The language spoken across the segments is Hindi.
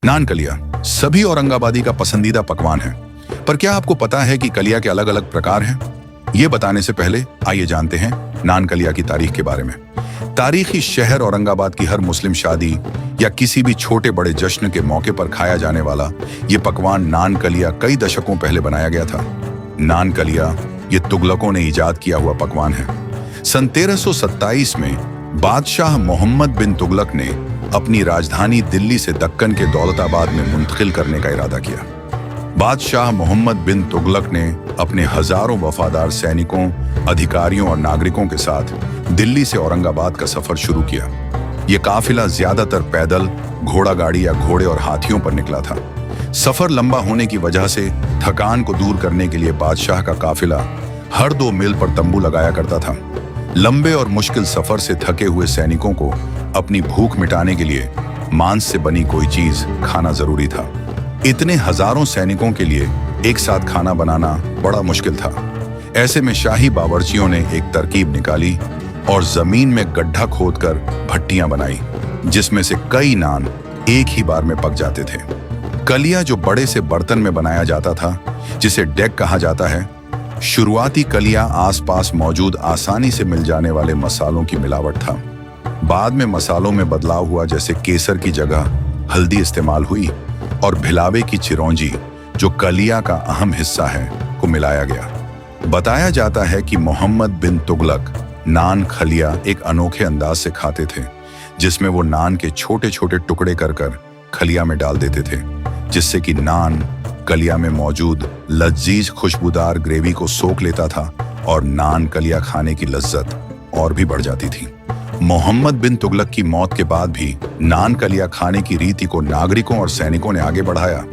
नान कलिया सभी औरंगाबादी का पसंदीदा पकवान है, पर क्या आपको पता है कि कलिया के अलग अलग प्रकार हैं? ये बताने से पहले आइए जानते हैं नान कलिया की तारीख के बारे में। तारीखी शहर औरंगाबाद की हर मुस्लिम शादी या किसी भी छोटे बड़े जश्न के मौके पर खाया जाने वाला ये पकवान नान कलिया कई दशकों पहले बनाया गया था। नान कलिया ये तुगलकों ने इजाद किया हुआ पकवान है। सन 1327 में बादशाह मोहम्मद बिन तुगलक ने अपनी राजधानी दिल्ली से दक्कन के दौलताबाद में मुंतकिल करने का इरादा किया। बादशाह मोहम्मद बिन तुगलक ने अपने हजारों वफादार सैनिकों, अधिकारियों और नागरिकों के साथ दिल्ली से औरंगाबाद का सफर शुरू किया। ये काफिला ज्यादातर पैदल, घोड़ा गाड़ी या घोड़े और हाथियों पर निकला था। सफर लंबा होने की वजह से थकान को दूर करने के लिए बादशाह का काफिला हर 2 मील पर तंबू लगाया करता था। लंबे और मुश्किल सफर से थके हुए सैनिकों को अपनी भूख मिटाने के लिए मांस से बनी कोई चीज खाना जरूरी था। इतने हजारों सैनिकों के लिए एक साथ खाना बनाना बड़ा मुश्किल था। ऐसे में शाही बावर्चियों ने एक तरकीब निकाली और जमीन में गड्ढा खोदकर भट्टियां बनाई, जिसमें से कई नान एक ही बार में पक जाते थे। कलिया जो बड़े से बर्तन में बनाया जाता था, जिसे डेक कहा जाता है, शुरुआती कलिया आसपास मौजूद आसानी से मिल जाने वाले मसालों की मिलावट था। बाद में मसालों में बदलाव हुआ, जैसे केसर की जगह हल्दी इस्तेमाल हुई और भिलावे की चिरौंजी, जो कलिया का अहम हिस्सा है, को मिलाया गया। बताया जाता है कि मोहम्मद बिन तुगलक नान खलिया एक अनोखे अंदाज से खाते थे, जिसमें वो नान के छोटे छोटे टुकड़े कर खलिया में डाल देते थे, जिससे कि नान कलिया में मौजूद लजीज खुशबूदार ग्रेवी को सोख लेता था और नान कलिया खाने की लज्जत और भी बढ़ जाती थी। मोहम्मद बिन तुगलक की मौत के बाद भी नान कलिया खाने की रीति को नागरिकों और सैनिकों ने आगे बढ़ाया।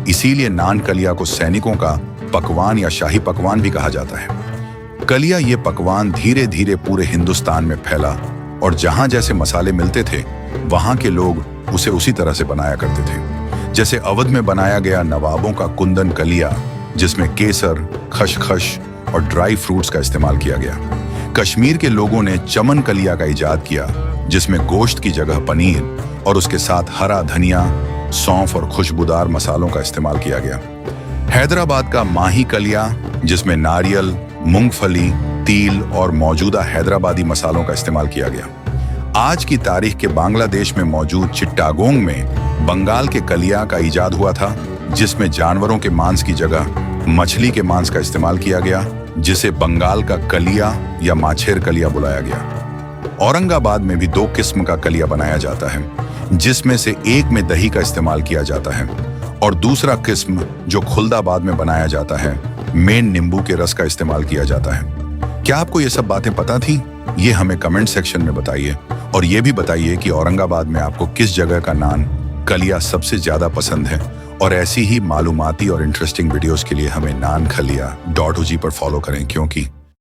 इसीलिए नान कलिया को सैनिकों का पकवान या शाही पकवान भी कहा जाता है। कलिया ये पकवान धीरे धीरे पूरे हिंदुस्तान में फैला और जहां जैसे मसाले मिलते थे, वहां के लोग उसे उसी तरह से बनाया करते थे। जैसे अवध में बनाया गया नवाबों का कुंदन कलिया, जिसमें केसर, खसखस और ड्राई फ्रूट्स का इस्तेमाल किया गया। कश्मीर के लोगों ने चमन कलिया का इजाद किया, जिसमें गोश्त की जगह पनीर और उसके साथ हरा धनिया, सौंफ और खुशबूदार मसालों का इस्तेमाल किया गया। हैदराबाद का माही कलिया, जिसमें नारियल, मूंगफली, तिल और मौजूदा हैदराबादी मसालों का इस्तेमाल किया गया। आज की तारीख के बांग्लादेश में मौजूद चिट्टागोंग में बंगाल के कलिया का इजाद हुआ था, जिसमें जानवरों के मांस की जगह मछली के मांस का इस्तेमाल किया गया, जिसे बंगाल का कलिया या माछेर कलिया बुलाया गया। औरंगाबाद में भी 2 किस्म का कलिया बनाया जाता है, जिसमें से एक में दही का इस्तेमाल किया जाता है और दूसरा किस्म, जो खुलदाबाद में बनाया जाता है, में नींबू के रस का इस्तेमाल किया जाता है। क्या आपको ये सब बातें पता थी? ये हमें कमेंट सेक्शन में बताइए और ये भी बताइए कि औरंगाबाद में आपको किस जगह का नान कलिया सबसे ज्यादा पसंद है। और ऐसी ही मालूमाती और इंटरेस्टिंग वीडियोस के लिए हमें nankalia.og पर फॉलो करें, क्योंकि